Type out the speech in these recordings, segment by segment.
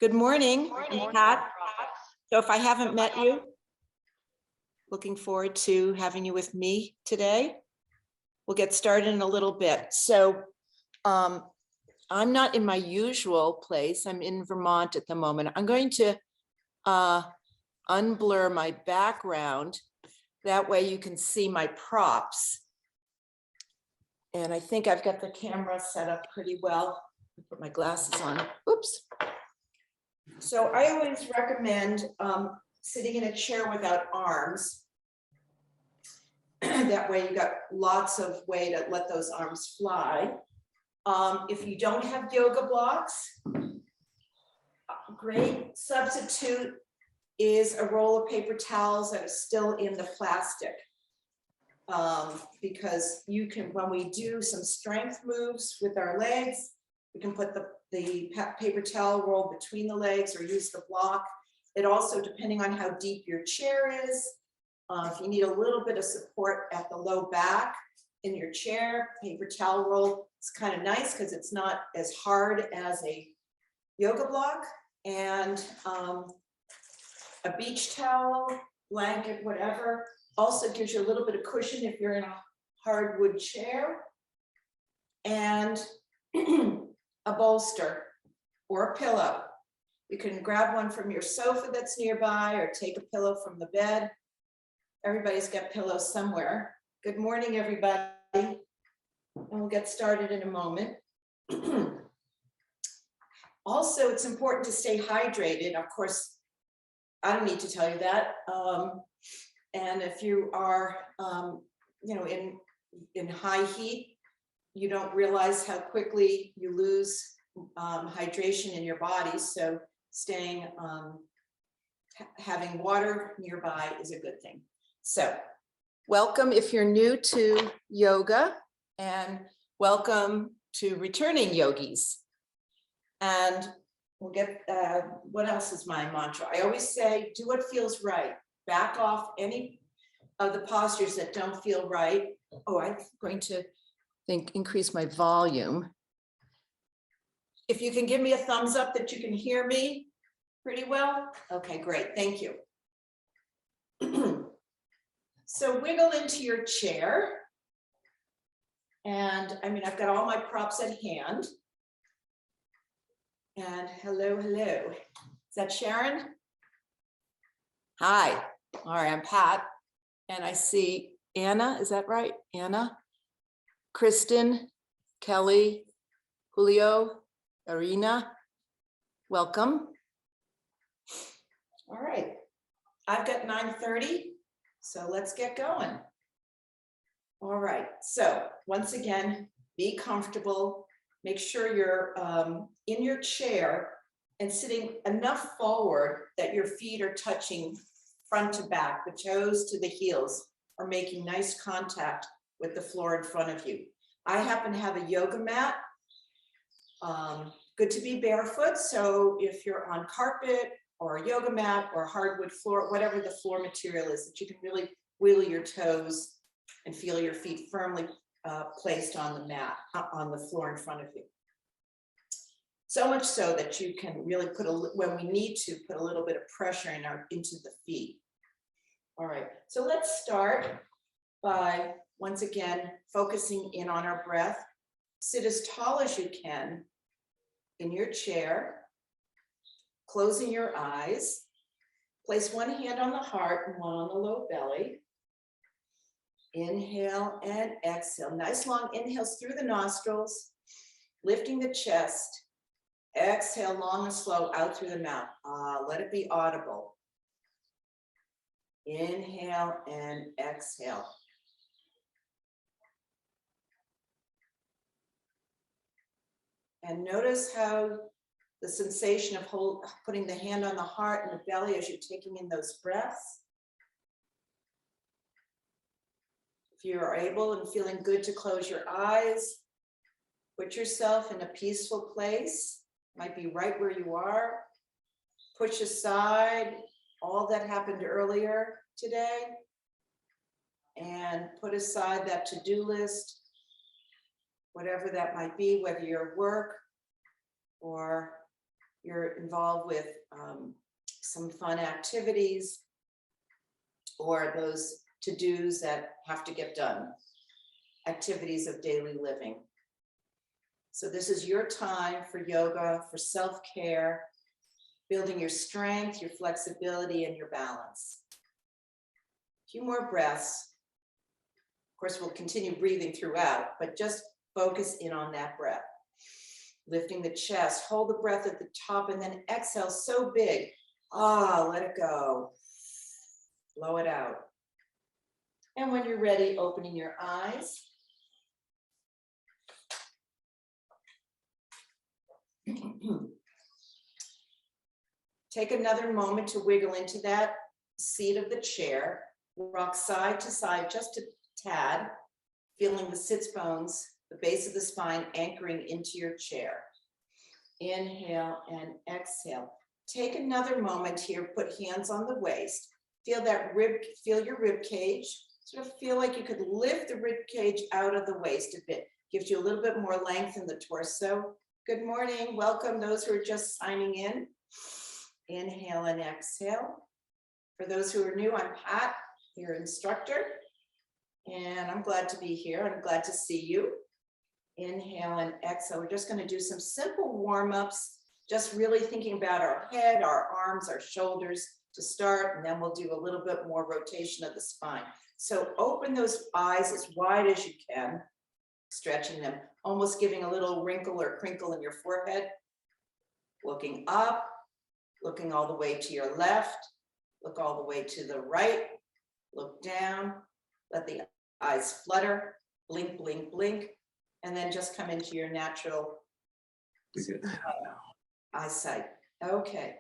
Good morning, I'm Pat. So if I haven't met you, looking forward to having you with me today. We'll get started in a little bit. So I'm not in my usual place. I'm in Vermont at the moment. I'm going to unblur my background. That way you can see my props. And I think I've got the camera set up pretty well. Put my glasses on. Oops. So I always recommend sitting in a chair without arms. That way you got lots of way to let those arms fly. If you don't have yoga blocks, a great substitute is a roll of paper towels that is still in the plastic. Because you can, when we do some strength moves with our legs, we can put the paper towel roll between the legs or use the block. It also, depending on how deep your chair is, if you need a little bit of support at the low back in your chair, paper towel roll is kind of nice because it's not as hard as a yoga block. And a beach towel, blanket, whatever, also gives you a little bit of cushion if you're in a hardwood chair. And a bolster or a pillow. You can grab one from your sofa that's nearby or take a pillow from the bed. Everybody's got pillows somewhere. Good morning, everybody. And we'll get started in a moment. Also, it's important to stay hydrated. Of course, I don't need to tell you that. And if you are, in high heat, you don't realize how quickly you lose hydration in your body. So staying, having water nearby is a good thing. So welcome if you're new to yoga, and welcome to returning yogis. And we'll get, what else is my mantra? I always say, do what feels right. Back off any of the postures that don't feel right. Oh, I'm going to increase my volume. If you can give me a thumbs up that you can hear me pretty well. Okay, great, thank you. So wiggle into your chair. And I've got all my props at hand. And hello, hello. Is that Sharon? Hi, all right, I'm Pat. And I see Anna, is that right? Anna? Kristen, Kelly, Julio, Arena, welcome. All right, I've got 9:30, so let's get going. All right, so once again, be comfortable. Make sure you're in your chair and sitting enough forward that your feet are touching front to back, the toes to the heels are making nice contact with the floor in front of you. I happen to have a yoga mat. Good to be barefoot. So if you're on carpet or a yoga mat or hardwood floor, whatever the floor material is, that you can really wiggle your toes and feel your feet firmly placed on the mat, on the floor in front of you. So much so that you can really put, when we need to, put a little bit of pressure into the feet. All right, so let's start by, once again, focusing in on our breath. Sit as tall as you can in your chair, closing your eyes. Place one hand on the heart and one on the low belly. Inhale and exhale. Nice long inhales through the nostrils, lifting the chest. Exhale long and slow out through the mouth. Let it be audible. Inhale and exhale. And notice how the sensation of putting the hand on the heart and the belly as you're taking in those breaths. If you are able and feeling good to close your eyes, put yourself in a peaceful place. Might be right where you are. Push aside all that happened earlier today and put aside that to-do list, whatever that might be, whether you're at work or you're involved with some fun activities or those to-dos that have to get done, activities of daily living. So this is your time for yoga, for self-care, building your strength, your flexibility, and your balance. A few more breaths. Of course, we'll continue breathing throughout, but just focus in on that breath. Lifting the chest, hold the breath at the top, and then exhale so big. Let it go. Blow it out. And when you're ready, opening your eyes. Take another moment to wiggle into that seat of the chair. Rock side to side just a tad, feeling the sits bones, the base of the spine anchoring into your chair. Inhale and exhale. Take another moment here, put hands on the waist. Feel your rib cage. Sort of feel like you could lift the rib cage out of the waist a bit. Gives you a little bit more length in the torso. Good morning, welcome those who are just signing in. Inhale and exhale. For those who are new, I'm Pat, your instructor, and I'm glad to be here. I'm glad to see you. Inhale and exhale. We're just going to do some simple warm-ups, just really thinking about our head, our arms, our shoulders to start, and then we'll do a little bit more rotation of the spine. So open those eyes as wide as you can, stretching them, almost giving a little wrinkle or crinkle in your forehead. Looking up, looking all the way to your left, look all the way to the right, look down, let the eyes flutter, blink, blink, blink, and then just come into your natural eyesight. Okay.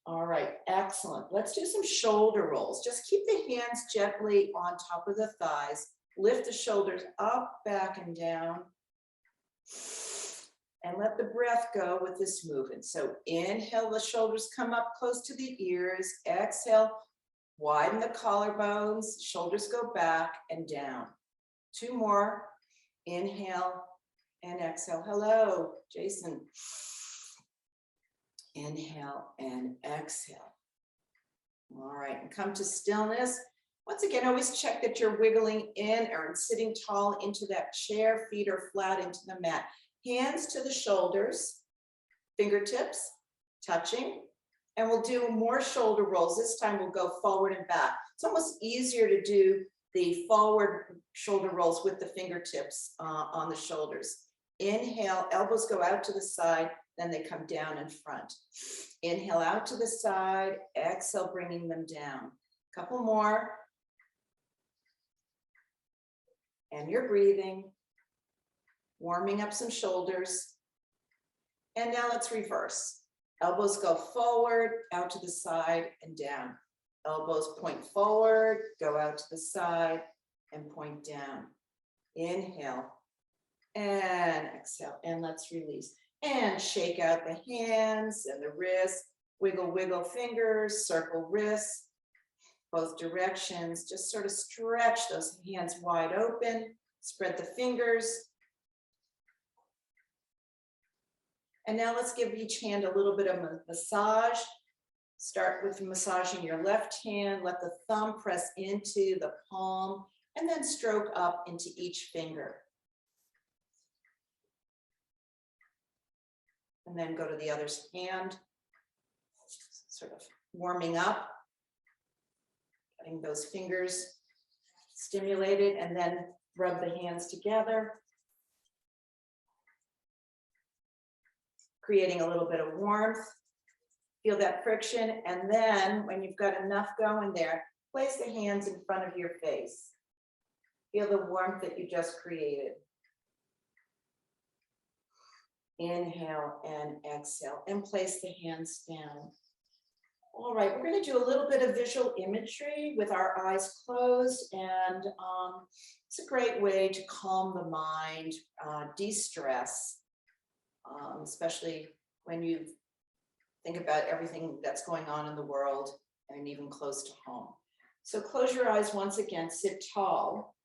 All right, excellent. Let's do some shoulder rolls. Just keep the hands gently on top of the thighs. Lift the shoulders up, back, and down. And let the breath go with this movement. So inhale, the shoulders come up close to the ears. Exhale, widen the collarbones, shoulders go back and down. Two more. Inhale and exhale. Hello, Jason. Inhale and exhale. All right, and come to stillness. Once again, always check that you're wiggling in or sitting tall into that chair, feet are flat into the mat. Hands to the shoulders, fingertips touching, and we'll do more shoulder rolls. This time we'll go forward and back. It's almost easier to do the forward shoulder rolls with the fingertips on the shoulders. Inhale, elbows go out to the side, then they come down in front. Inhale out to the side, exhale, bringing them down. Couple more. And you're breathing, warming up some shoulders. And now let's reverse. Elbows go forward, out to the side and down. Elbows point forward, go out to the side and point down. Inhale and exhale, and let's release. And shake out the hands and the wrists. Wiggle, wiggle fingers, circle wrists, both directions. Just sort of stretch those hands wide open. Spread the fingers. And now let's give each hand a little bit of a massage. Start with massaging your left hand. Let the thumb press into the palm and then stroke up into each finger. And then go to the other hand, sort of warming up, getting those fingers stimulated, and then rub the hands together, creating a little bit of warmth. Feel that friction, and then when you've got enough going there, place the hands in front of your face. Feel the warmth that you just created. Inhale and exhale, and place the hands down. All right, we're going to do a little bit of visual imagery with our eyes closed, and it's a great way to calm the mind, de-stress, especially when you think about everything that's going on in the world and even close to home. So close your eyes once again, sit tall.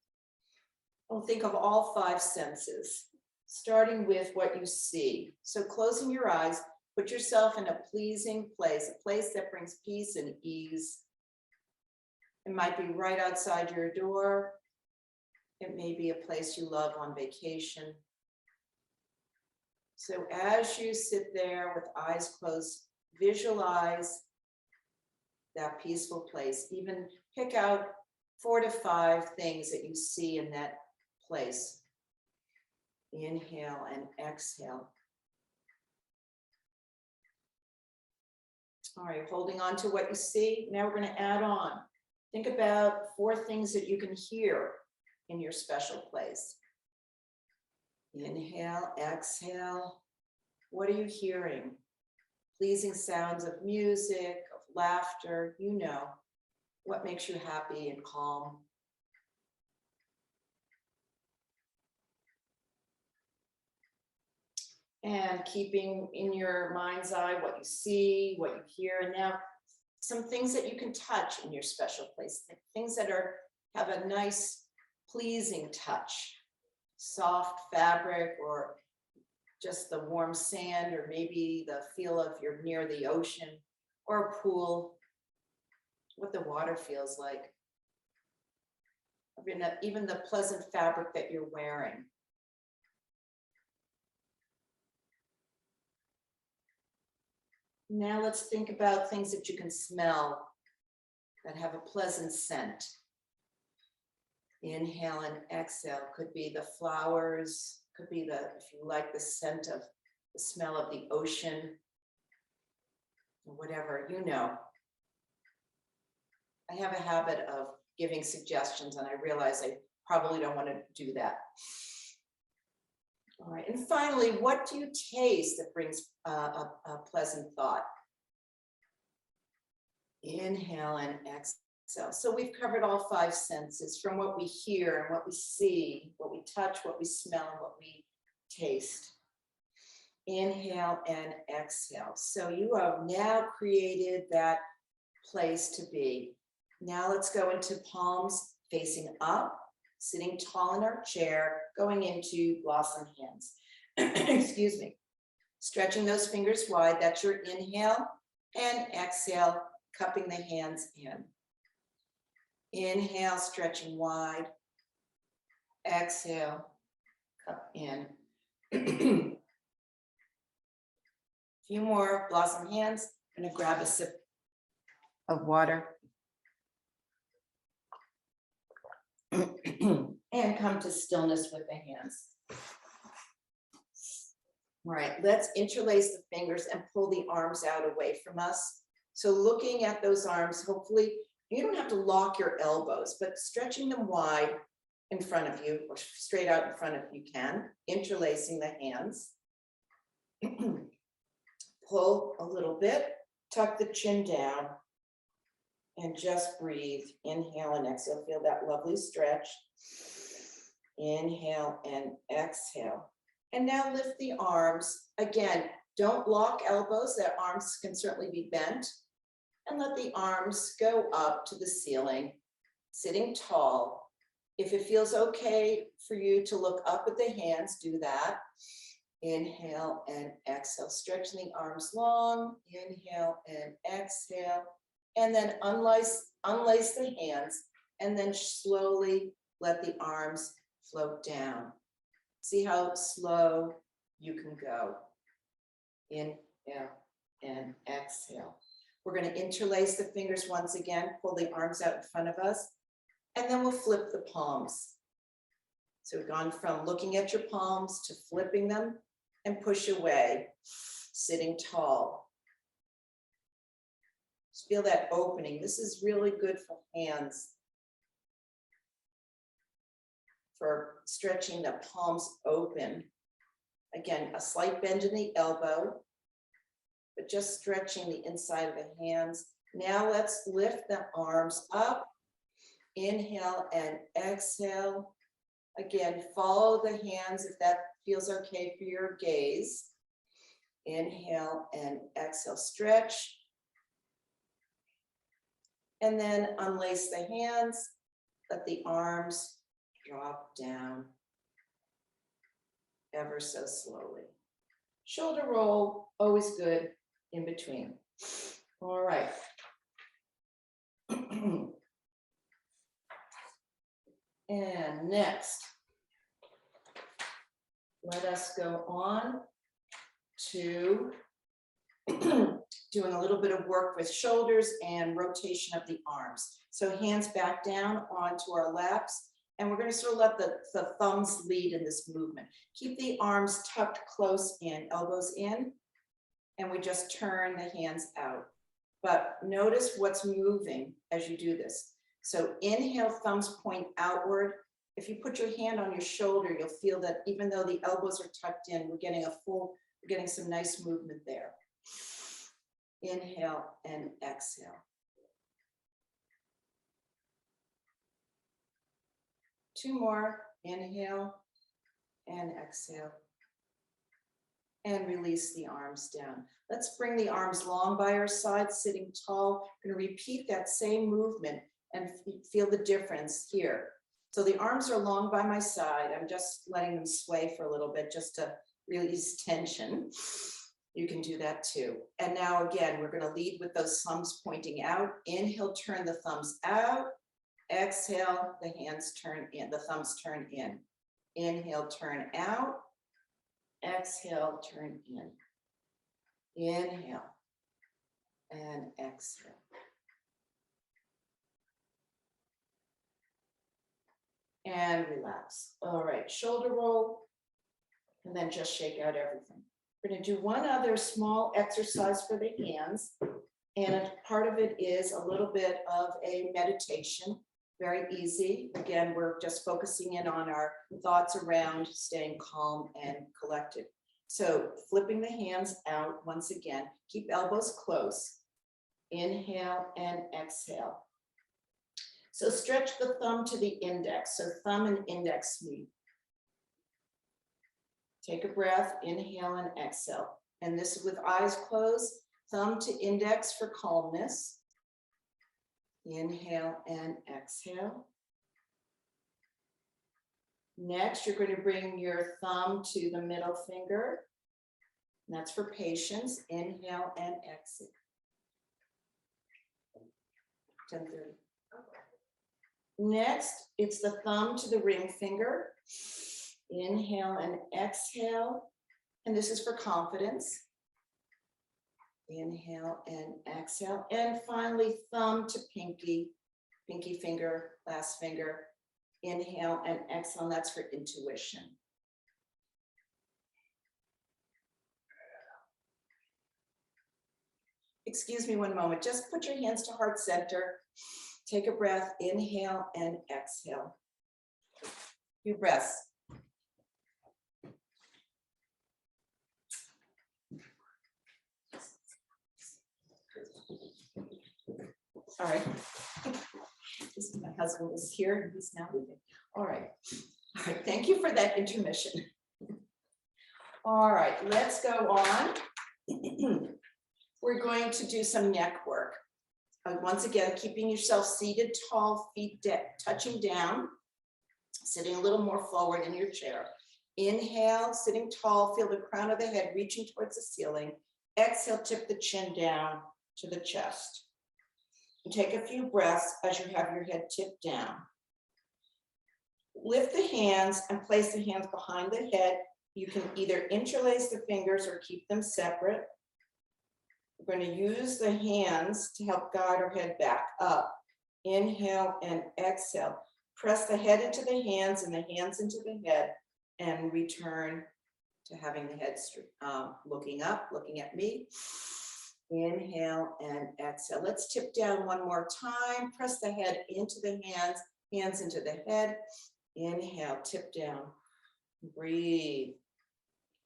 We'll think of all five senses, starting with what you see. So closing your eyes, Put yourself in a pleasing place, a place that brings peace and ease. It might be right outside your door. It may be a place you love on vacation. So as you sit there with eyes closed, visualize that peaceful place. Even pick out 4 to 5 things that you see in that place. Inhale and exhale. All right, holding on to what you see. Now we're going to add on. Think about 4 things that you can hear in your special place. Inhale, exhale. What are you hearing? Pleasing sounds of music, of laughter, you know. What makes you happy and calm? And keeping in your mind's eye what you see, what you hear, and now some things that you can touch in your special place, things that have a nice, pleasing touch, soft fabric, or just the warm sand, or maybe the feel of you're near the ocean or a pool, what the water feels like, even the pleasant fabric that you're wearing. Now let's think about things that you can smell that have a pleasant scent. Inhale and exhale. Could be the flowers, could be if you like the scent of the smell of the ocean, or whatever, you know. I have a habit of giving suggestions, and I realize I probably don't want to do that. All right, and finally, what do you taste that brings a pleasant thought? Inhale and exhale. So we've covered all 5 senses, from what we hear and what we see, what we touch, what we smell, and what we taste. Inhale and exhale. So you have now created that place to be. Now let's go into palms facing up, sitting tall in our chair, going into blossom hands. Excuse me. Stretching those fingers wide, that's your inhale, and exhale, cupping the hands in. Inhale, stretching wide. Exhale, cup in. Few more blossom hands. I'm going to grab a sip of water. And come to stillness with the hands. All right, let's interlace the fingers and pull the arms out away from us. So looking at those arms, hopefully you don't have to lock your elbows, but stretching them wide in front of you, or straight out in front of you can, interlacing the hands. Pull a little bit, tuck the chin down, and just breathe. Inhale and exhale. Feel that lovely stretch. Inhale and exhale. And now lift the arms. Again, don't lock elbows. Their arms can certainly be bent. And let the arms go up to the ceiling, sitting tall. If it feels okay for you to look up at the hands, do that. Inhale and exhale. Stretching the arms long. Inhale and exhale. And then unlace the hands, and then slowly let the arms float down. See how slow you can go. Inhale and exhale. We're going to interlace the fingers once again, pull the arms out in front of us, and then we'll flip the palms. So we've gone from looking at your palms to flipping them and push away, sitting tall. Just feel that opening. This is really good for hands, for stretching the palms open. Again, a slight bend in the elbow, but just stretching the inside of the hands. Now let's lift the arms up. Inhale and exhale. Again, follow the hands if that feels okay for your gaze. Inhale and exhale, stretch. And then unlace the hands, let the arms drop down ever so slowly. Shoulder roll, always good in between. All right. And next, let us go on to doing a little bit of work with shoulders and rotation of the arms. So hands back down onto our laps, and we're going to sort of let the thumbs lead in this movement. Keep the arms tucked close in, elbows in, and we just turn the hands out. But notice what's moving as you do this. So inhale, thumbs point outward. If you put your hand on your shoulder, you'll feel that even though the elbows are tucked in, we're getting some nice movement there. Inhale and exhale. Two more. Inhale and exhale. And release the arms down. Let's bring the arms long by our side, sitting tall. We're going to repeat that same movement and feel the difference here. So the arms are long by my side. I'm just letting them sway for a little bit just to release tension. You can do that too. And now again, we're going to lead with those thumbs pointing out. Inhale, turn the thumbs out. Exhale, the hands turn in, the thumbs turn in. Inhale, turn out. Exhale, turn in. Inhale and exhale. And relax. All right, shoulder roll, and then just shake out everything. We're going to do one other small exercise for the hands, and part of it is a little bit of a meditation. Very easy. Again, we're just focusing in on our thoughts around staying calm and collected. So flipping the hands out once again, keep elbows close. Inhale and exhale. So stretch the thumb to the index. So thumb and index meet. Take a breath, inhale and exhale. And this is with eyes closed, thumb to index for calmness. Inhale and exhale. Next, you're going to bring your thumb to the middle finger. And that's for patience. Inhale and exhale. 10:30. Next, it's the thumb to the ring finger. Inhale and exhale. And this is for confidence. Inhale and exhale. And finally, thumb to pinky finger, last finger. Inhale and exhale, and that's for intuition. Excuse me one moment, just put your hands to heart center. Take a breath, inhale and exhale. Few breaths. All right. My husband is here and he's now leaving. All right. All right. Thank you for that intermission. All right, let's go on. We're going to do some neck work. Once again, keeping yourself seated tall, feet touching down, sitting a little more forward in your chair. Inhale, sitting tall, feel the crown of the head reaching towards the ceiling. Exhale, tip the chin down to the chest. And take a few breaths as you have your head tipped down. Lift the hands and place the hands behind the head. You can either interlace the fingers or keep them separate. We're going to use the hands to help guide our head back up. Inhale and exhale. Press the head into the hands and the hands into the head and return to having the head looking up, looking at me. Inhale and exhale. Let's tip down one more time. Press the head into the hands, hands into the head. Inhale, tip down. Breathe.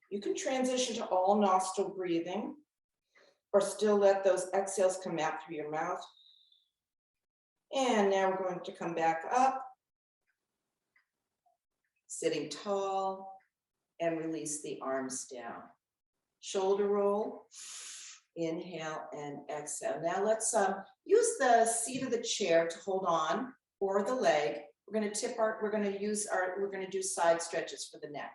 You can transition to all nostril breathing or still let those exhales come out through your mouth. And now we're going to come back up, sitting tall, and release the arms down. Shoulder roll. Inhale and exhale. Now let's use the seat of the chair to hold on, or the leg. We're going to do side stretches for the neck.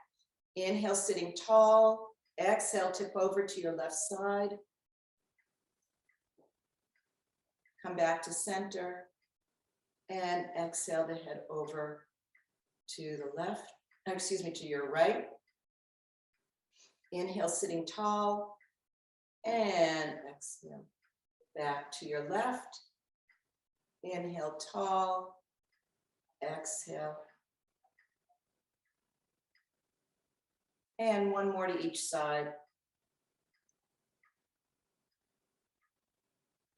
Inhale, sitting tall. Exhale, tip over to your left side. Come back to center. And exhale to head over to the left, excuse me, to your right. Inhale, sitting tall. And exhale, back to your left. Inhale, tall. Exhale. And one more to each side.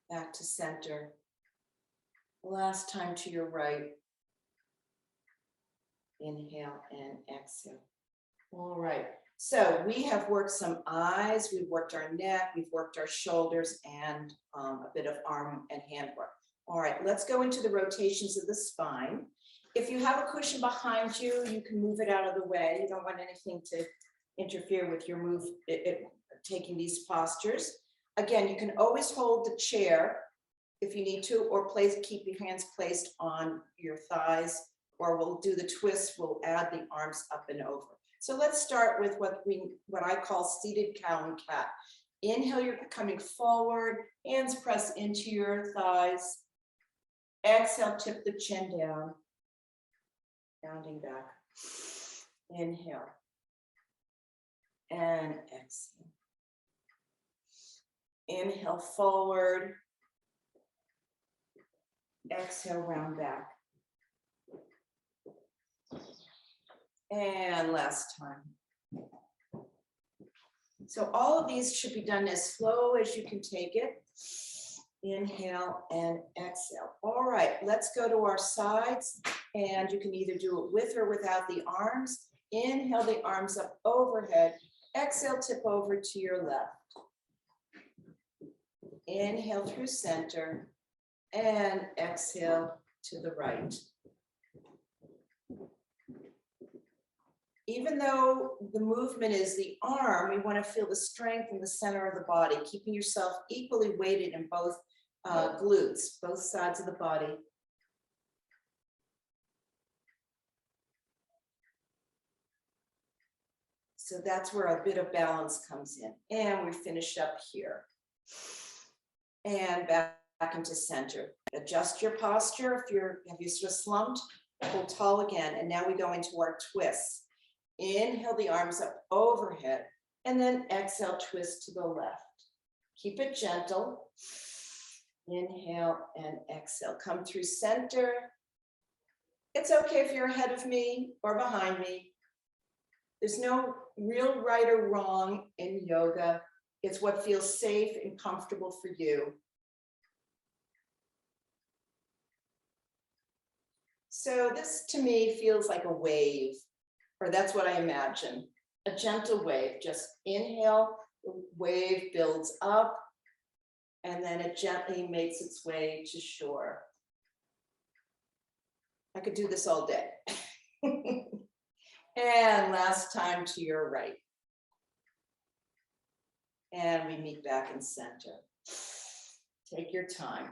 Back to center. Last time to your right. Inhale and exhale. All right. So we have worked some eyes, we've worked our neck, we've worked our shoulders, and a bit of arm and hand work. All right, let's go into the rotations of the spine. If you have a cushion behind you, you can move it out of the way. You don't want anything to interfere with your move, taking these postures. Again, you can always hold the chair if you need to, or keep your hands placed on your thighs, or we'll do the twist, we'll add the arms up and over. So let's start with what I call seated cow and cat. Inhale, you're coming forward, hands press into your thighs. Exhale, tip the chin down, rounding back. Inhale and exhale. Inhale forward. Exhale, round back. And last time. So all of these should be done as slow as you can take it. Inhale and exhale. All right, let's go to our sides, and you can either do it with or without the arms. Inhale the arms up overhead. Exhale, tip over to your left. Inhale through center and exhale to the right. Even though the movement is the arm, we want to feel the strength in the center of the body, keeping yourself equally weighted in both glutes, both sides of the body. So that's where a bit of balance comes in. And we finish up here. And back into center. Adjust your posture. Have you sort of slumped? Hold tall again. And now we go into our twists. Inhale the arms up overhead, and then exhale, twist to the left. Keep it gentle. Inhale and exhale. Come through center. It's okay if you're ahead of me or behind me. There's no real right or wrong in yoga. It's what feels safe and comfortable for you. So this to me feels like a wave. Or that's what I imagine, a gentle wave. Just inhale, the wave builds up, and then it gently makes its way to shore. I could do this all day. And last time to your right. And we meet back in center. Take your time.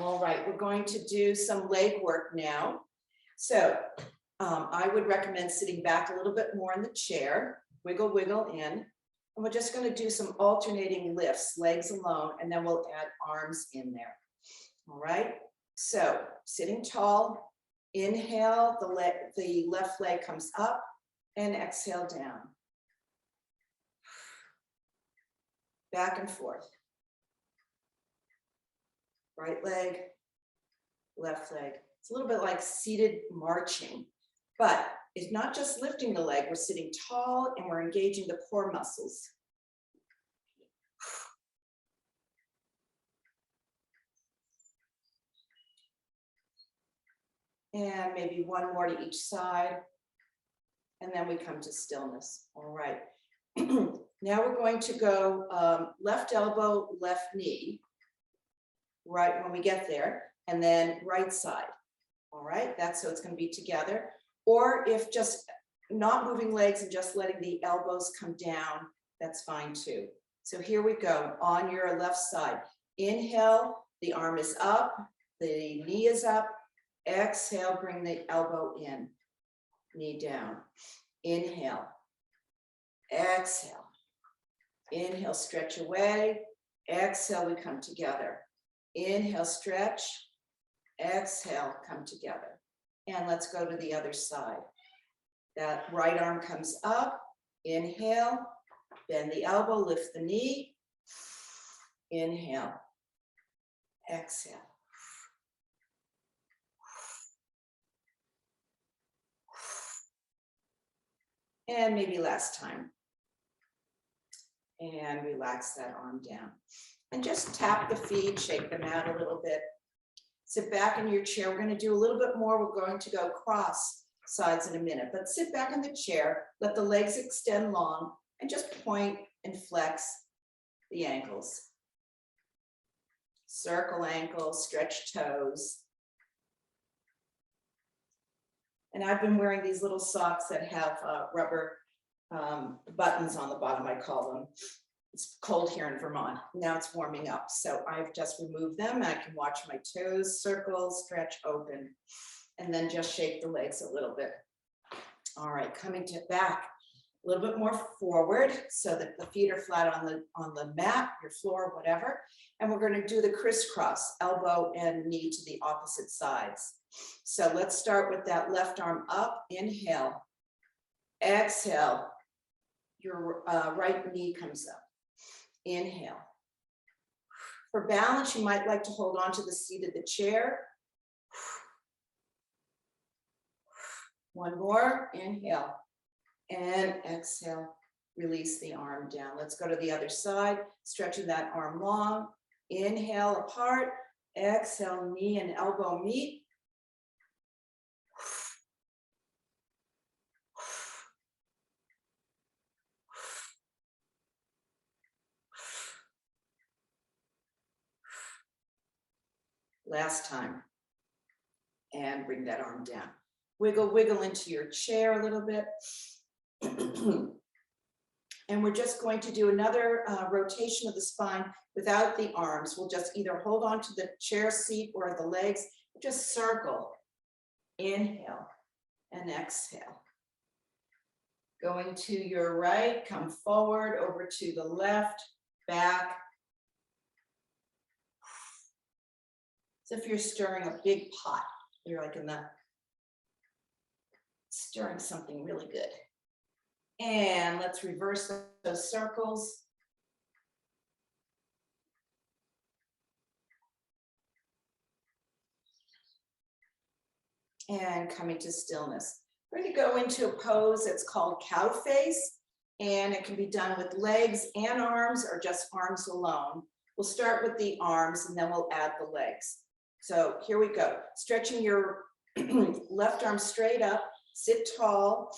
All right, we're going to do some leg work now. So I would recommend sitting back a little bit more in the chair, wiggle, wiggle in. And we're just going to do some alternating lifts, legs alone, and then we'll add arms in there. All right, so sitting tall, inhale, the left leg comes up, and exhale down. Back and forth. Right leg, left leg. It's a little bit like seated marching, but it's not just lifting the leg. We're sitting tall and we're engaging the core muscles. And maybe one more to each side. And then we come to stillness. All right. Now we're going to go left elbow, left knee. Right when we get there, and then right side. All right, that's so it's going to be together. Or if just not moving legs and just letting the elbows come down, that's fine too. So here we go on your left side. Inhale, the arm is up, the knee is up. Exhale, bring the elbow in. knee down. Inhale, exhale. Inhale, stretch away. Exhale, we come together. Inhale, stretch. Exhale, come together. And let's go to the other side. That right arm comes up. Inhale, bend the elbow, lift the knee. Inhale, exhale. And maybe last time. And relax that arm down. And just tap the feet, shake them out a little bit. Sit back in your chair. We're going to do a little bit more. We're going to go cross sides in a minute, but sit back in the chair, let the legs extend long, and just point and flex the ankles. Circle ankles, stretch toes. And I've been wearing these little socks that have rubber buttons on the bottom, I call them. It's cold here in Vermont. Now it's warming up. So I've just removed them. I can watch my toes circle, stretch, open, and then just shake the legs a little bit. All right, coming to back, a little bit more forward so that the feet are flat on the mat, your floor, whatever. And we're going to do the crisscross, elbow and knee to the opposite sides. So let's start with that left arm up. Inhale, exhale, your right knee comes up. Inhale. For balance, you might like to hold on to the seat of the chair. One more, inhale, and exhale, release the arm down. Let's go to the other side, stretching that arm long. Inhale apart, exhale, knee and elbow meet. Last time. And bring that arm down. Wiggle, wiggle into your chair a little bit. And we're just going to do another rotation of the spine without the arms. We'll just either hold on to the chair seat or the legs, just circle. Inhale and exhale. Going to your right, come forward, over to the left, back. As if you're stirring a big pot. You're like in the stirring something really good. And let's reverse those circles. And coming to stillness. We're going to go into a pose that's called cow face, and it can be done with legs and arms or just arms alone. We'll start with the arms and then we'll add the legs. So here we go. Stretching your left arm straight up, sit tall,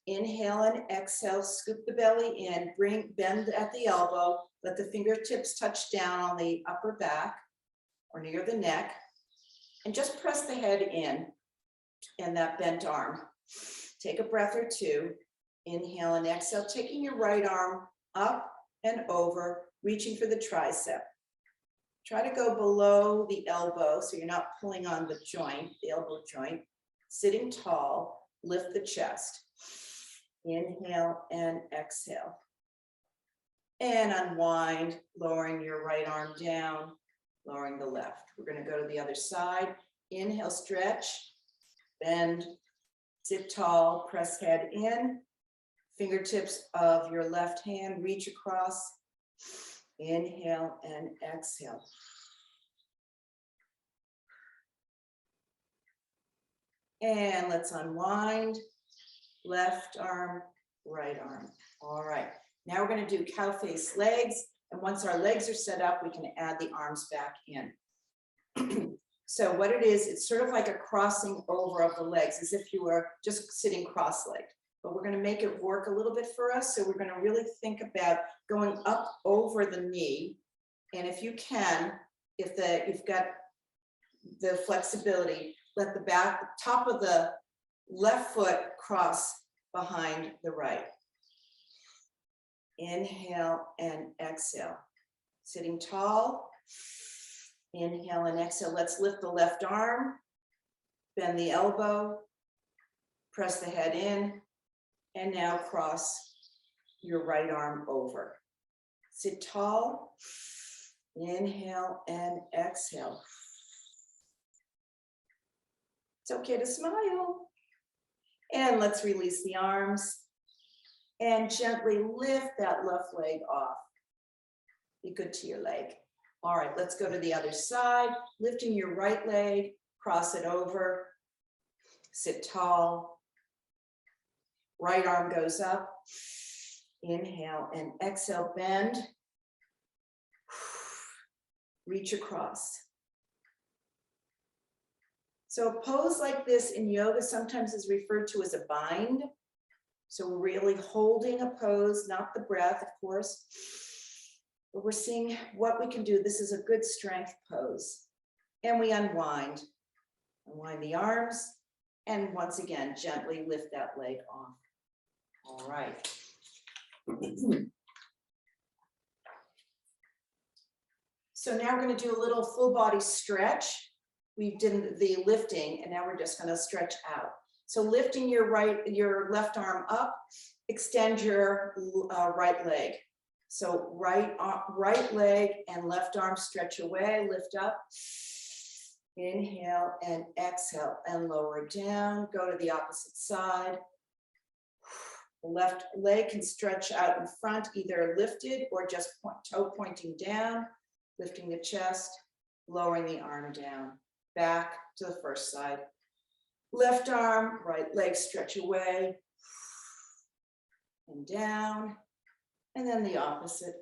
inhale and exhale, scoop the belly in, bend at the elbow, let the fingertips touch down on the upper back or near the neck, and just press the head in and that bent arm. Take a breath or two, inhale and exhale, taking your right arm up and over, reaching for the tricep. Try to go below the elbow so you're not pulling on the joint, the elbow joint. Sitting tall, lift the chest. Inhale and exhale. And unwind, lowering your right arm down, lowering the left. We're going to go to the other side. Inhale, stretch, bend, sit tall, press head in. Fingertips of your left hand reach across. Inhale and exhale. And let's unwind. Left arm, right arm. All right. Now we're going to do cow face legs. And once our legs are set up, we can add the arms back in. So what it is, it's sort of like a crossing over of the legs, as if you were just sitting cross-legged. But we're going to make it work a little bit for us. So we're going to really think about going up over the knee. And if you can, if you've got the flexibility, let the top of the left foot cross behind the right. Inhale and exhale. Sitting tall. Inhale and exhale. Let's lift the left arm. Bend the elbow. Press the head in, and now cross your right arm over. Sit tall, inhale and exhale. It's okay to smile. And let's release the arms and gently lift that left leg off. Be good to your leg. All right, let's go to the other side. Lifting your right leg, cross it over, sit tall. Right arm goes up. Inhale and exhale, bend. Reach across. So a pose like this in yoga sometimes is referred to as a bind. So we're really holding a pose, not the breath, of course, but we're seeing what we can do. This is a good strength pose. And we unwind. Unwind the arms, and once again, gently lift that leg off. All right. So now we're going to do a little full body stretch. We did the lifting, and now we're just going to stretch out. So lifting your left arm up, extend your right leg. So right leg and left arm stretch away, lift up. Inhale and exhale and lower down. Go to the opposite side. The left leg can stretch out in front, either lifted or just toe pointing down, lifting the chest, lowering the arm down. Back to the first side. Left arm, right leg stretch away and down, and then the opposite.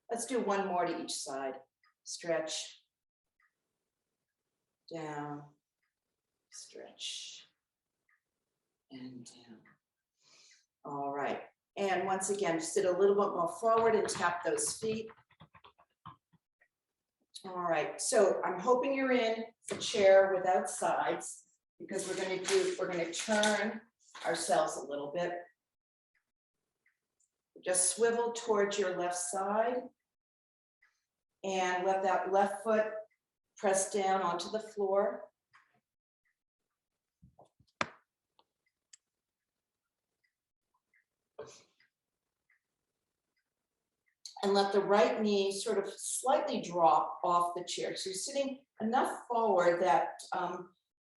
Let's do one more to each side. Stretch, down, stretch, and down. All right, and once again, sit a little bit more forward and tap those feet. All right, so I'm hoping you're in the chair without sides, because we're going to turn ourselves a little bit. Just swivel towards your left side and let that left foot press down onto the floor. And let the right knee sort of slightly drop off the chair. So you're sitting enough forward that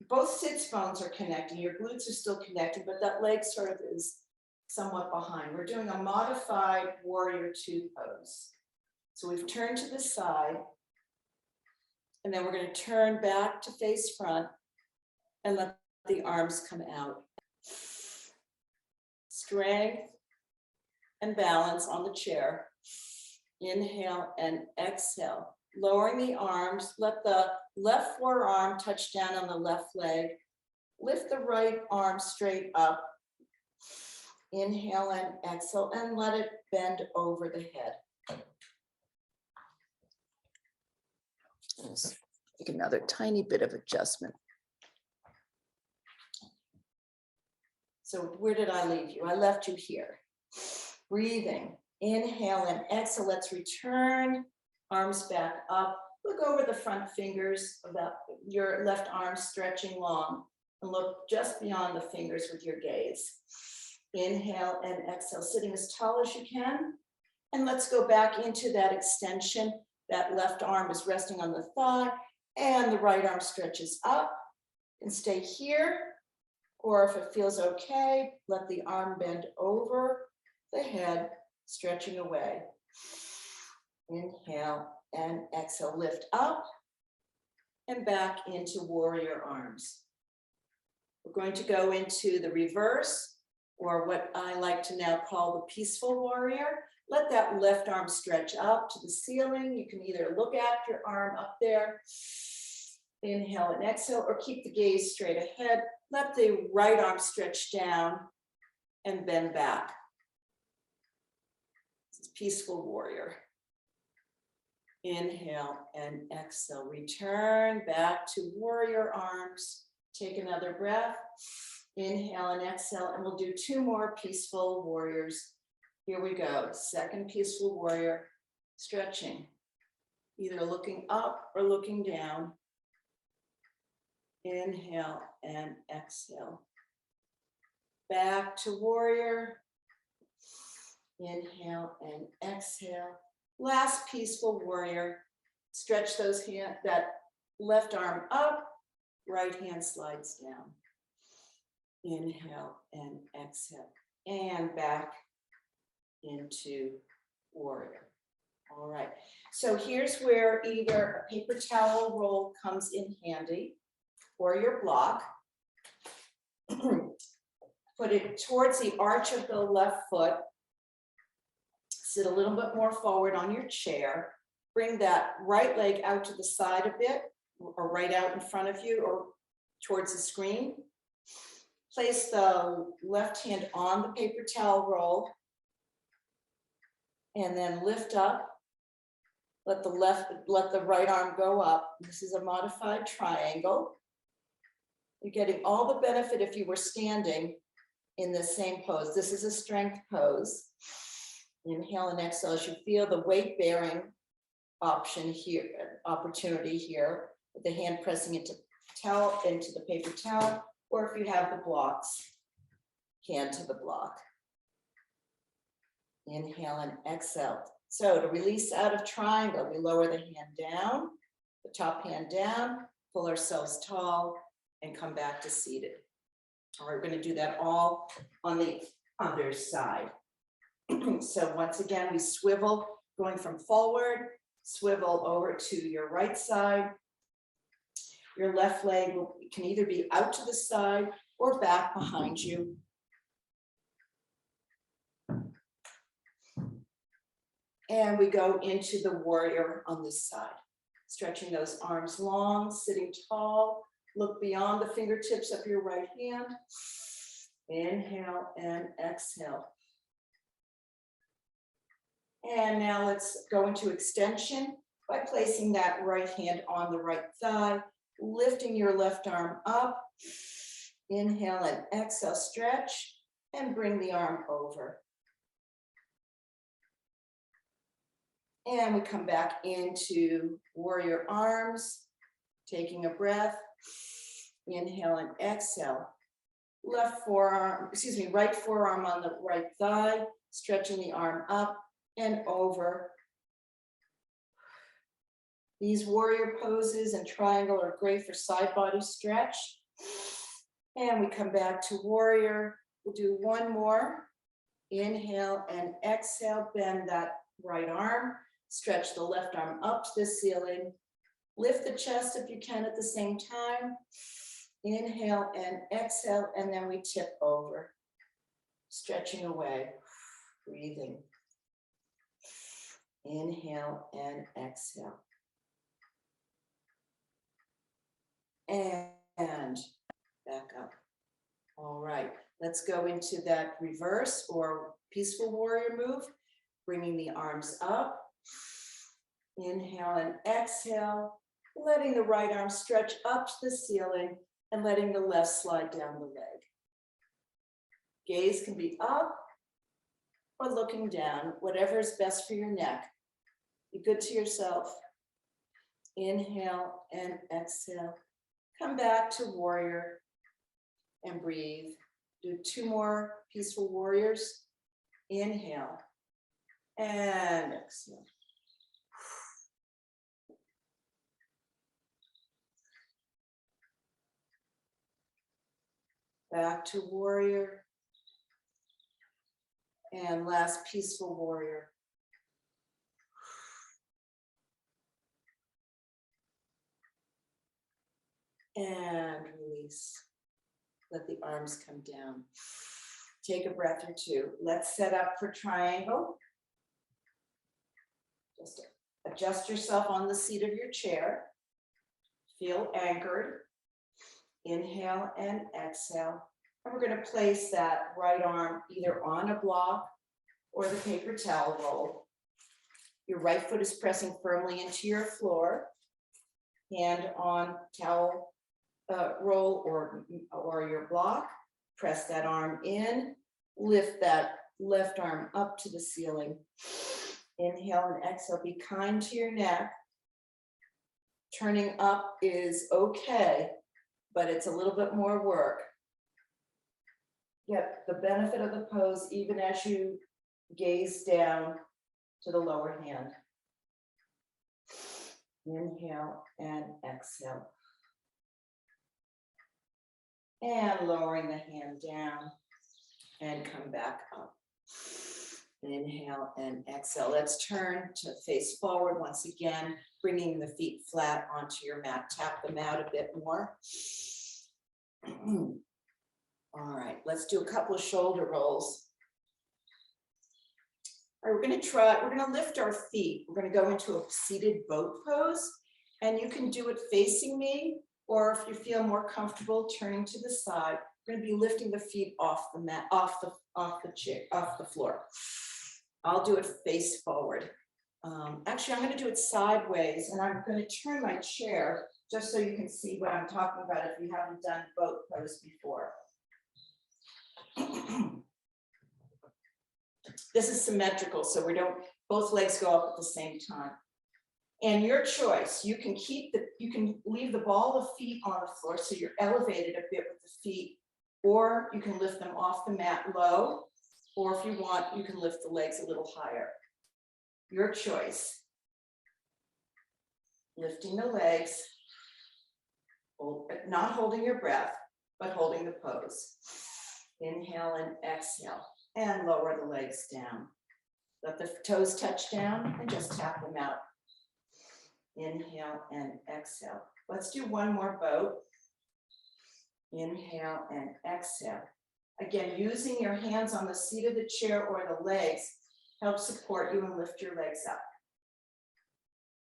both sits bones are connecting, your glutes are still connecting, but that leg sort of is somewhat behind. We're doing a modified warrior two pose. So we've turned to the side, and then we're going to turn back to face front and let the arms come out. Strength and balance on the chair. Inhale and exhale. Lowering the arms, let the left forearm touch down on the left leg. Lift the right arm straight up. Inhale and exhale, and let it bend over the head. Let's take another tiny bit of adjustment. So where did I leave you? I left you here. Breathing. Inhale and exhale. Let's return. Arms back up. Look over the front fingers of your left arm stretching long, and look just beyond the fingers with your gaze. Inhale and exhale, sitting as tall as you can. And let's go back into that extension. That left arm is resting on the thigh, and the right arm stretches up. And stay here, or if it feels okay, let the arm bend over the head, stretching away. Inhale and exhale, lift up and back into warrior arms. We're going to go into the reverse, or what I like to now call the peaceful warrior. Let that left arm stretch up to the ceiling. You can either look at your arm up there, inhale and exhale, or keep the gaze straight ahead. Let the right arm stretch down and bend back. This is peaceful warrior. Inhale and exhale. Return back to warrior arms. Take another breath. Inhale and exhale, and we'll do two more peaceful warriors. Here we go. Second peaceful warrior, stretching, either looking up or looking down. Inhale and exhale. Back to warrior. Inhale and exhale. Last peaceful warrior. Stretch those hands, that left arm up, right hand slides down. Inhale and exhale. And back into warrior. All right. So here's where either a paper towel roll comes in handy or your block. Put it towards the arch of the left foot. Sit a little bit more forward on your chair. Bring that right leg out to the side a bit, or right out in front of you, or towards the screen. Place the left hand on the paper towel roll. And then lift up. Let the right arm go up. This is a modified triangle. You're getting all the benefit if you were standing in the same pose. This is a strength pose. Inhale and exhale as you feel the weight bearing option here, opportunity here, with the hand pressing into the paper towel, or if you have the blocks, hand to the block. Inhale and exhale. So to release out of triangle, we lower the hand down, the top hand down, pull ourselves tall, and come back to seated. All right, we're going to do that all on the other side. So once again, we swivel, going from forward, swivel over to your right side. Your left leg can either be out to the side or back behind you. And we go into the warrior on this side, stretching those arms long, sitting tall. Look beyond the fingertips of your right hand. Inhale and exhale. And now let's go into extension by placing that right hand on the right thigh, lifting your left arm up. Inhale and exhale, stretch, and bring the arm over. And we come back into warrior arms, taking a breath. Inhale and exhale. Right forearm on the right thigh, stretching the arm up and over. These warrior poses and triangle are great for side body stretch. And we come back to warrior. We'll do one more. Inhale and exhale, bend that right arm, stretch the left arm up to the ceiling. Lift the chest if you can at the same time. Inhale and exhale, and then we tip over. Stretching away, breathing. Inhale and exhale. And back up. All right, let's go into that reverse or peaceful warrior move, bringing the arms up. Inhale and exhale, letting the right arm stretch up to the ceiling and letting the left slide down the leg. Gaze can be up or looking down, whatever is best for your neck. Be good to yourself. Inhale and exhale. Come back to warrior and breathe. Do two more peaceful warriors. Inhale and exhale. Back to warrior. And last peaceful warrior. And release. Let the arms come down. Take a breath or two. Let's set up for triangle. Just adjust yourself on the seat of your chair. Feel anchored. Inhale and exhale. And we're going to place that right arm either on a block or the paper towel roll. Your right foot is pressing firmly into your floor. Hand on towel roll or your block. Press that arm in. Lift that left arm up to the ceiling. Inhale and exhale. Be kind to your neck. Turning up is okay. but it's a little bit more work. Get the benefit of the pose even as you gaze down to the lower hand. Inhale and exhale. And lowering the hand down and come back up. Inhale and exhale. Let's turn to face forward once again, bringing the feet flat onto your mat. Tap them out a bit more. All right, let's do a couple of shoulder rolls. All right, we're gonna lift our feet. We're gonna go into a seated boat pose, and you can do it facing me, or if you feel more comfortable, turning to the side. We're gonna be lifting the feet off the mat, off the chair, off the floor. I'll do it face forward. Actually, I'm gonna do it sideways, and I'm gonna turn my chair just so you can see what I'm talking about if you haven't done boat pose before. This is symmetrical, so we don't, both legs go up at the same time. And your choice, you can leave the ball of feet on the floor so you're elevated a bit with the feet, or you can lift them off the mat low, or if you want, you can lift the legs a little higher. Your choice. Lifting the legs, not holding your breath, but holding the pose. Inhale and exhale, and lower the legs down. Let the toes touch down and just tap them out. Inhale and exhale. Let's do one more boat. Inhale and exhale. Again, using your hands on the seat of the chair or the legs helps support you and lift your legs up.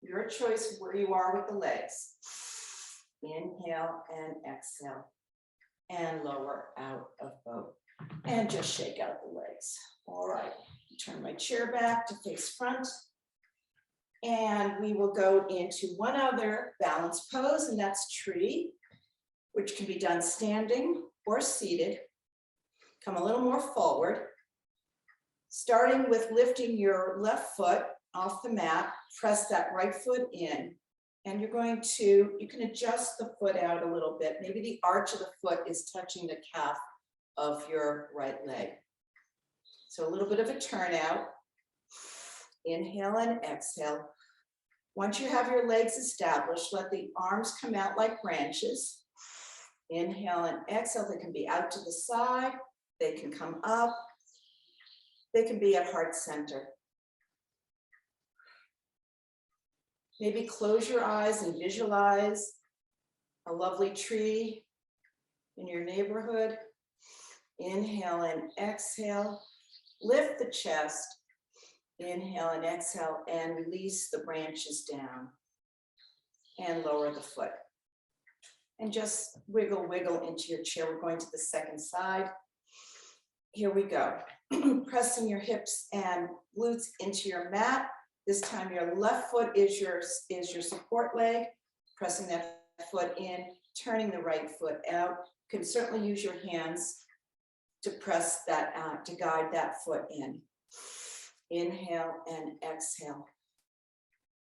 Your choice where you are with the legs. Inhale and exhale. And lower out of boat. And just shake out the legs. All right, turn my chair back to face front. And we will go into one other balance pose, and that's tree, which can be done standing or seated. Come a little more forward, starting with lifting your left foot off the mat, press that right foot in, and you're going to, you can adjust the foot out a little bit. Maybe the arch of the foot is touching the calf of your right leg. So a little bit of a turnout. Inhale and exhale. Once you have your legs established, let the arms come out like branches. Inhale and exhale. They can be out to the side. They can come up. They can be at heart center. Maybe close your eyes and visualize a lovely tree in your neighborhood. Inhale and exhale. Lift the chest. Inhale and exhale, and release the branches down and lower the foot. And just wiggle, wiggle into your chair. We're going to the second side. Here we go. Pressing your hips and glutes into your mat. This time your left foot is your support leg. Pressing that foot in, turning the right foot out. You can certainly use your hands to press that, to guide that foot in. Inhale and exhale.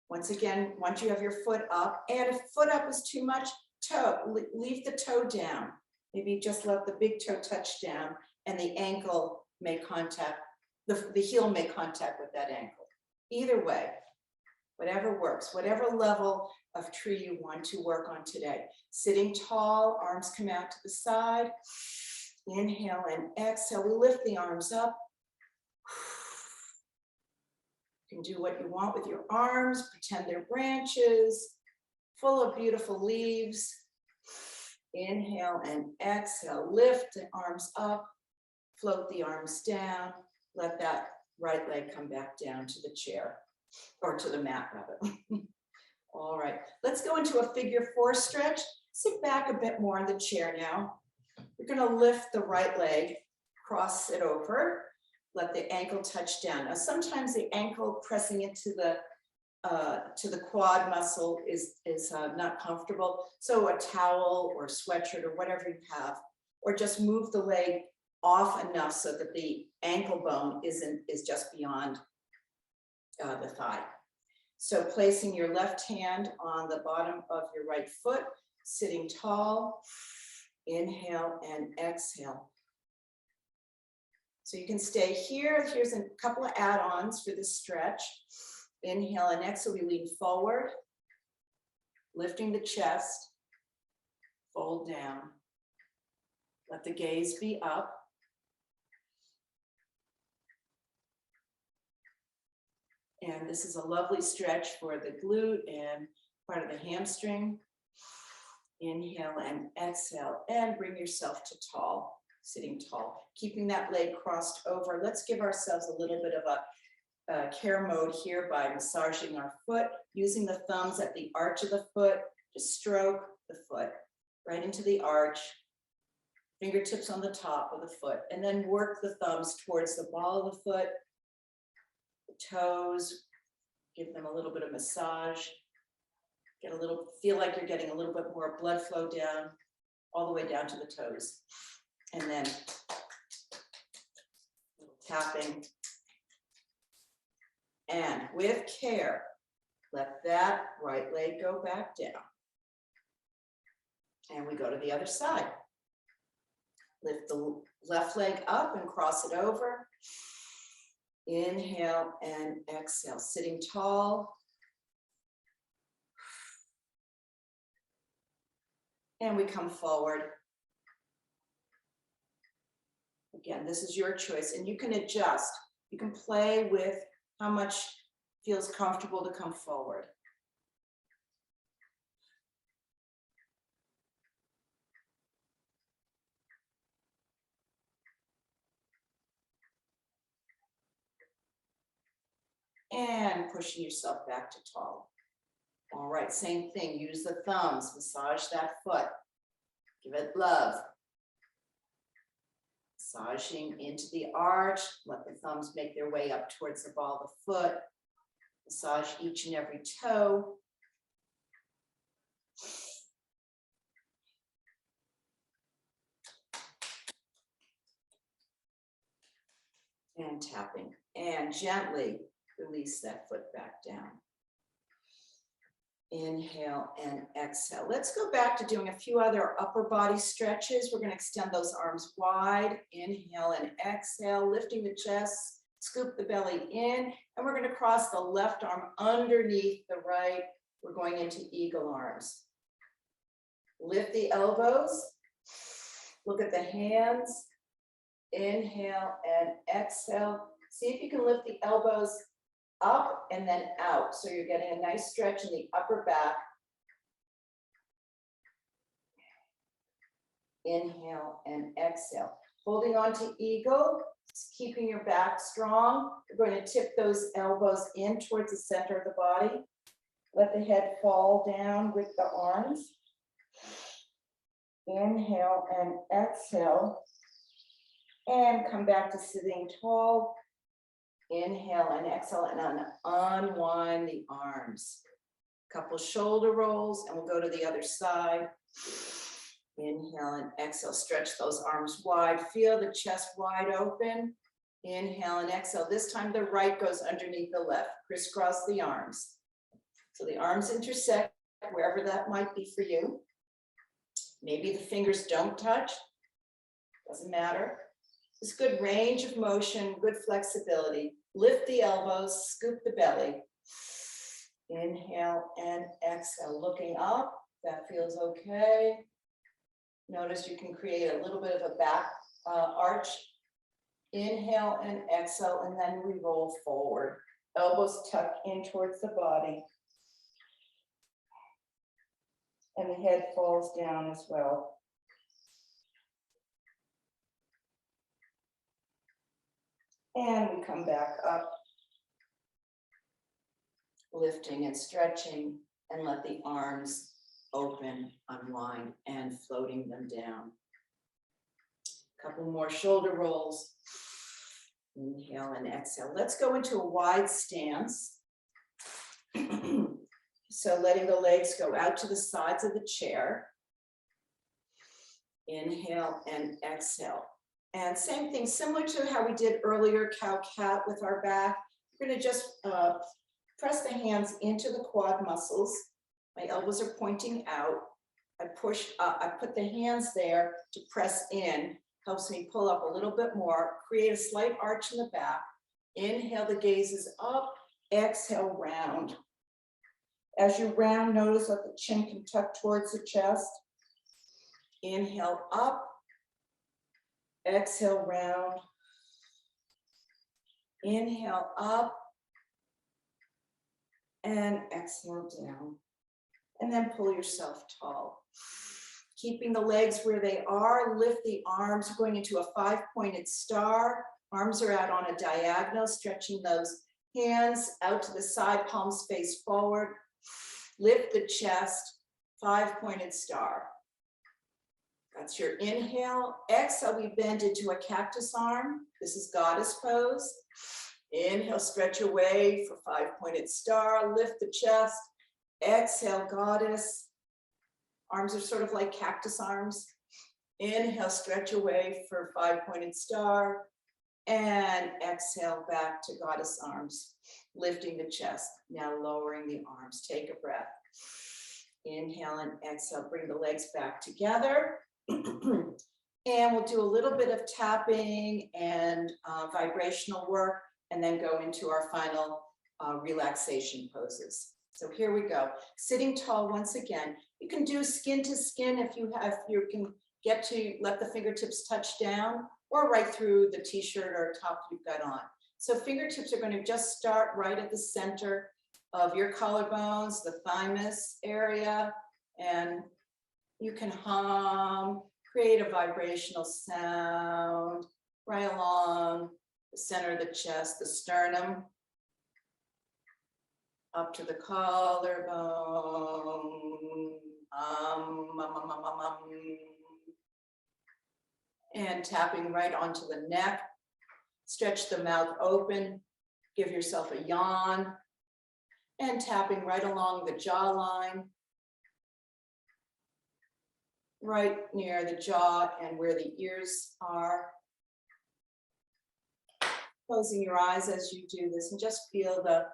Once again, once you have your foot up, and if foot up is too much, leave the toe down. Maybe just let the big toe touch down and the ankle make contact, the heel make contact with that ankle. Either way, whatever works, whatever level of tree you want to work on today. Sitting tall, arms come out to the side. Inhale and exhale. We lift the arms up. You can do what you want with your arms, pretend they're branches, full of beautiful leaves. Inhale and exhale, lift the arms up, float the arms down, let that right leg come back down to the chair, or to the mat rather. All right, let's go into a figure 4 stretch. Sit back a bit more in the chair now. We're gonna lift the right leg, cross it over, let the ankle touch down. Now, sometimes the ankle pressing into the to the quad muscle is not comfortable. So a towel or sweatshirt or whatever you have, or just move the leg off enough so that the ankle bone is just beyond the thigh. So placing your left hand on the bottom of your right foot, sitting tall. Inhale and exhale. So you can stay here. Here's a couple of add-ons for this stretch. Inhale and exhale, we lean forward, lifting the chest, fold down. Let the gaze be up. And this is a lovely stretch for the glute and part of the hamstring. Inhale and exhale, and bring yourself to tall, sitting tall, keeping that leg crossed over. Let's give ourselves a little bit of a care mode here by massaging our foot, using the thumbs at the arch of the foot to stroke the foot right into the arch, fingertips on the top of the foot, and then work the thumbs towards the ball of the foot, the toes, give them a little bit of massage. Get a little, feel like you're getting a little bit more blood flow down, all the way down to the toes. And then tapping. And with care, let that right leg go back down. And we go to the other side. Lift the left leg up and cross it over. Inhale and exhale, sitting tall. And we come forward. Again, this is your choice, and you can adjust. You can play with how much feels comfortable to come forward. And pushing yourself back to tall. All right, same thing. Use the thumbs, massage that foot. Give it love. Massaging into the arch. Let the thumbs make their way up towards the ball of the foot. Massage each and every toe. And tapping. And gently release that foot back down. Inhale and exhale. Let's go back to doing a few other upper body stretches. We're going to extend those arms wide. Inhale and exhale, lifting the chest, scoop the belly in, and we're going to cross the left arm underneath the right. We're going into eagle arms. Lift the elbows. Look at the hands. Inhale and exhale. See if you can lift the elbows up and then out. So you're getting a nice stretch in the upper back. Inhale and exhale. Holding on to eagle, keeping your back strong. You're going to tip those elbows in towards the center of the body. Let the head fall down with the arms. Inhale and exhale. And come back to sitting tall. Inhale and exhale and unwind the arms. Couple shoulder rolls and we'll go to the other side. Inhale and exhale, stretch those arms wide. Feel the chest wide open. Inhale and exhale. This time the right goes underneath the left. Crisscross the arms. So the arms intersect wherever that might be for you. Maybe the fingers don't touch. Doesn't matter. It's good range of motion, good flexibility. Lift the elbows, scoop the belly. Inhale and exhale, looking up. That feels okay. Notice you can create a little bit of a back arch. Inhale and exhale, and then we roll forward. Elbows tuck in towards the body. And the head falls down as well. And we come back up, lifting and stretching, and let the arms open, unwind, and floating them down. Couple more shoulder rolls. Inhale and exhale. Let's go into a wide stance. So letting the legs go out to the sides of the chair. Inhale and exhale. And same thing, similar to how we did earlier, cow-cat with our back. We're going to just press the hands into the quad muscles. My elbows are pointing out. I push up, I put the hands there to press in, helps me pull up a little bit more, create a slight arch in the back. Inhale, the gaze is up, exhale, round. As you round, notice that the chin can tuck towards the chest. Inhale up, exhale, round. Inhale up, and exhale down. And then pull yourself tall. Keeping the legs where they are, lift the arms, going into a 5-pointed star. Arms are out on a diagonal, stretching those hands out to the side, palms face forward. Lift the chest, 5-pointed star. That's your inhale. Exhale, we bend into a cactus arm. This is goddess pose. Inhale, stretch away for 5-pointed star. Lift the chest. Exhale, goddess. Arms are sort of like cactus arms. Inhale, stretch away for 5-pointed star. And exhale back to goddess arms, lifting the chest. Now lowering the arms. Take a breath. Inhale and exhale. Bring the legs back together. And we'll do a little bit of tapping and vibrational work, and then go into our final relaxation poses. So here we go. Sitting tall once again. You can do skin to skin if you can get to let the fingertips touch down, or right through the t-shirt or top you've got on. So fingertips are going to just start right at the center of your collarbones, the thymus area, and you can hum, create a vibrational sound right along the center of the chest, the sternum, up to the collarbone. And tapping right onto the neck. Stretch the mouth open. Give yourself a yawn. And tapping right along the jawline. Right near the jaw and where the ears are. Closing your eyes as you do this, and just feel the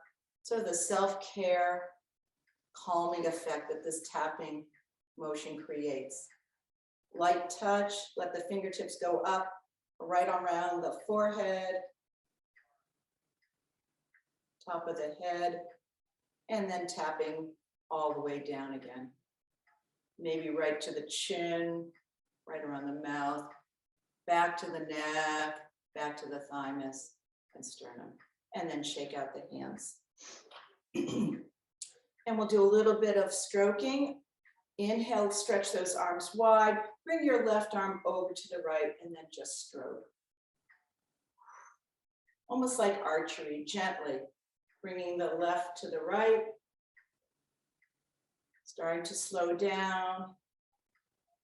sort of the self-care, calming effect that this tapping motion creates. Light touch, let the fingertips go up, right around the forehead, top of the head, and then tapping all the way down again. Maybe right to the chin, right around the mouth, back to the neck, back to the thymus and sternum, and then shake out the hands. And we'll do a little bit of stroking. Inhale, stretch those arms wide, bring your left arm over to the right, and then just stroke. Almost like archery, gently bringing the left to the right, starting to slow down,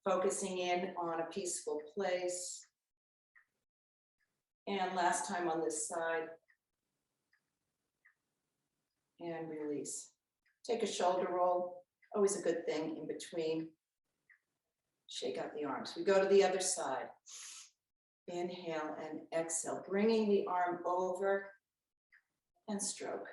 focusing in on a peaceful place. And last time on this side, and release. Take a shoulder roll. Always a good thing in between. Shake out the arms. We go to the other side. Inhale and exhale, bringing the arm over and stroke.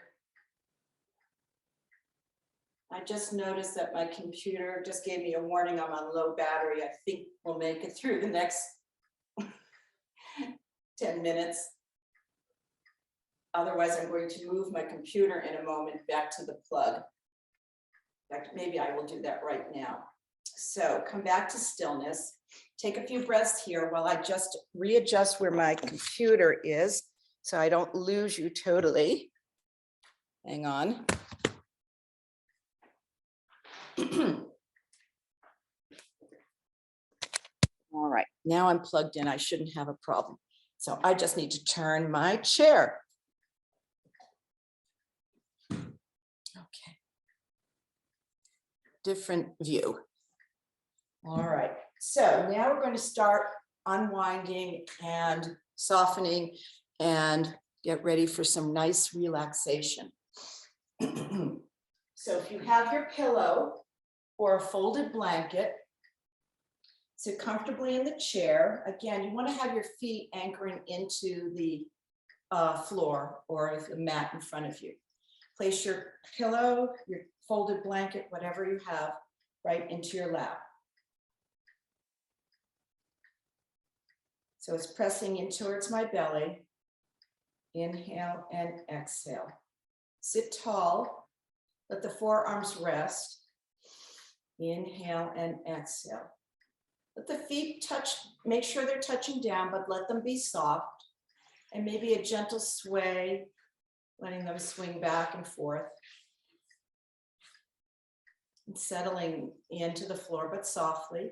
I just noticed that my computer just gave me a warning. I'm on low battery. I think we'll make it through the next 10 minutes. Otherwise, I'm going to move my computer in a moment back to the plug. In fact, maybe I will do that right now. So come back to stillness. Take a few breaths here while I just readjust where my computer is so I don't lose you totally. Hang on. All right, now I'm plugged in. I shouldn't have a problem. So I just need to turn my chair. Okay. Different view. All right, so now we're going to start unwinding and softening and get ready for some nice relaxation. So if you have your pillow or a folded blanket, sit comfortably in the chair. Again, you want to have your feet anchoring into the floor or the mat in front of you. Place your pillow, your folded blanket, whatever you have, right into your lap. So it's pressing in towards my belly. Inhale and exhale. Sit tall. Let the forearms rest. Inhale and exhale. Let the feet touch, make sure they're touching down, but let them be soft. And maybe a gentle sway, letting them swing back and forth. And settling into the floor, but softly.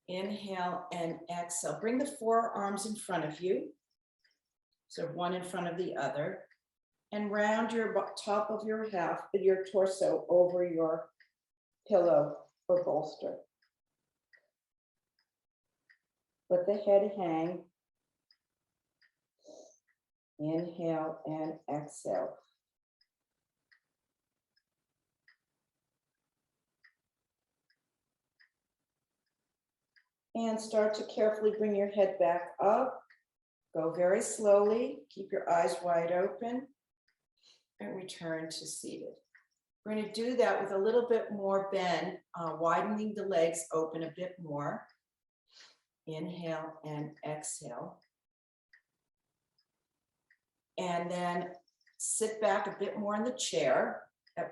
Inhale and exhale. Bring the forearms in front of you. So one in front of the other. And round your top of your torso over your pillow or bolster. Let the head hang. Inhale and exhale. And start to carefully bring your head back up. Go very slowly. Keep your eyes wide open. And return to seated. We're going to do that with a little bit more bend, widening the legs open a bit more. Inhale and exhale. And then sit back a bit more in the chair.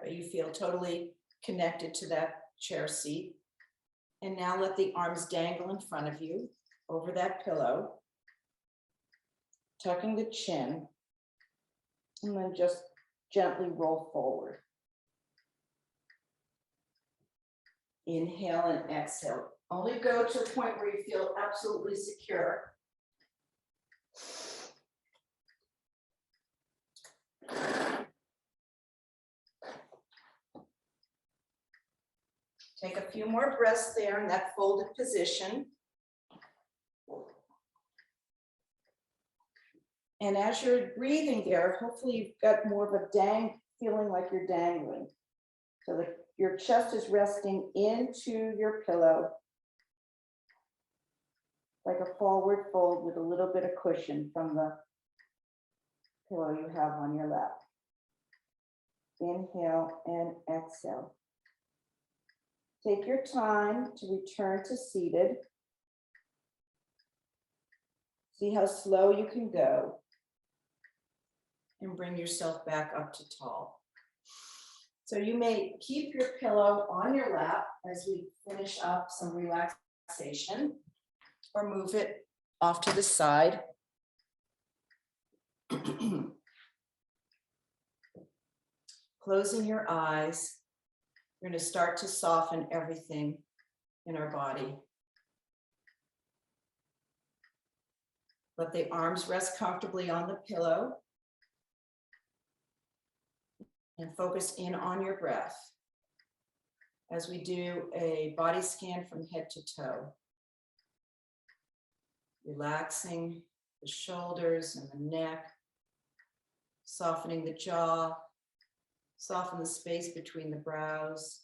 You feel totally connected to that chair seat. And now let the arms dangle in front of you over that pillow. Tucking the chin. And then just gently roll forward. Inhale and exhale. Only go to a point where you feel absolutely secure. Take a few more breaths there in that folded position. And as you're breathing there, hopefully you've got more of a feeling like you're dangling. So that your chest is resting into your pillow, like a forward fold with a little bit of cushion from the pillow you have on your lap. Inhale and exhale. Take your time to return to seated. See how slow you can go. And bring yourself back up to tall. So you may keep your pillow on your lap as we finish up some relaxation, or move it off to the side. Closing your eyes, we're going to start to soften everything in our body. Let the arms rest comfortably on the pillow. And focus in on your breath as we do a body scan from head to toe. Relaxing the shoulders and the neck, softening the jaw, soften the space between the brows.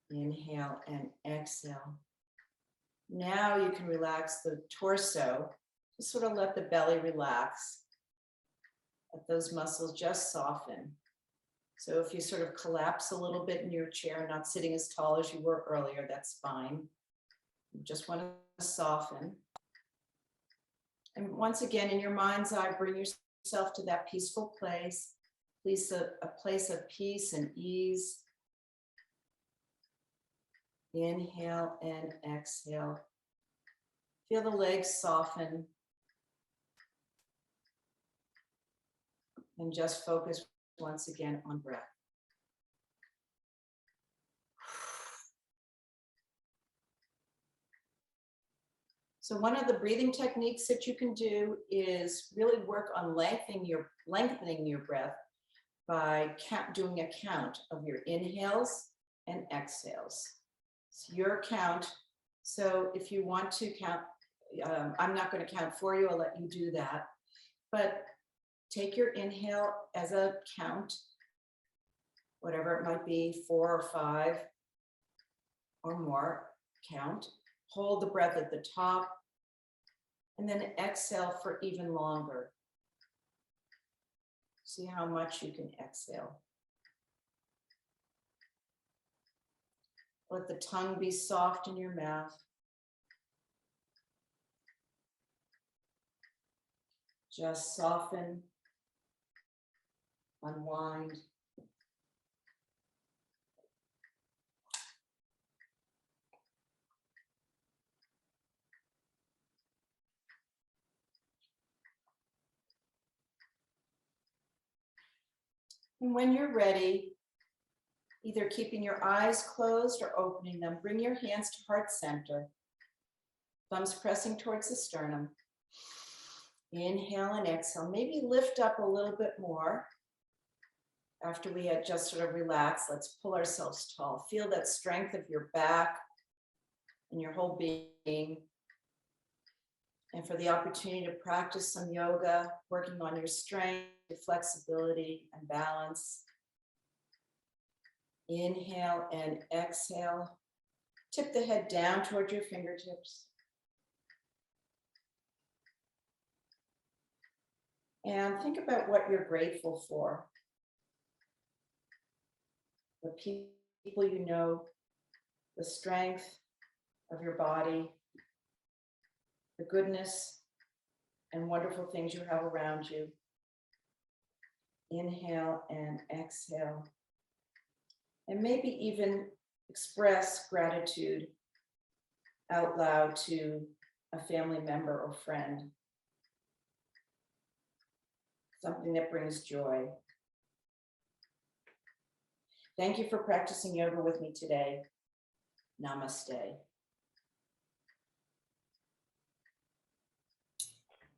Inhale and exhale. Now you can relax the torso, just sort of let the belly relax. Let those muscles just soften. So if you sort of collapse a little bit in your chair, not sitting as tall as you were earlier, that's fine. You just want to soften. And once again, in your mind's eye, bring yourself to that peaceful place, a place of peace and ease. Inhale and exhale. Feel the legs soften. And just focus once again on breath. So one of the breathing techniques that you can do is really work on lengthening your breath by doing a count of your inhales and exhales. It's your count. So if you want to count, I'm not going to count for you, I'll let you do that. But take your inhale as a count, whatever it might be, 4 or 5 or more, count. Hold the breath at the top, and then exhale for even longer. See how much you can exhale. Let the tongue be soft in your mouth. Just soften, unwind. And when you're ready, either keeping your eyes closed or opening them, bring your hands to heart center. Thumbs pressing towards the sternum. Inhale and exhale. Maybe lift up a little bit more. After we had just sort of relaxed, let's pull ourselves tall. Feel that strength of your back and your whole being. And for the opportunity to practice some yoga, working on your strength, your flexibility, and balance. Inhale and exhale. Tip the head down toward your fingertips. And think about what you're grateful for. The people you know, the strength of your body, the goodness and wonderful things you have around you. Inhale and exhale. And maybe even express gratitude out loud to a family member or friend. Something that brings joy. Thank you for practicing yoga with me today. Namaste.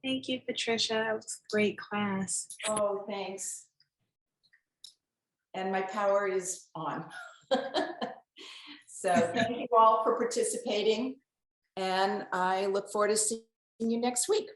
Thank you, Patricia. It was a great class. Oh, thanks. And my power is on. So thank you all for participating. And I look forward to seeing you next week.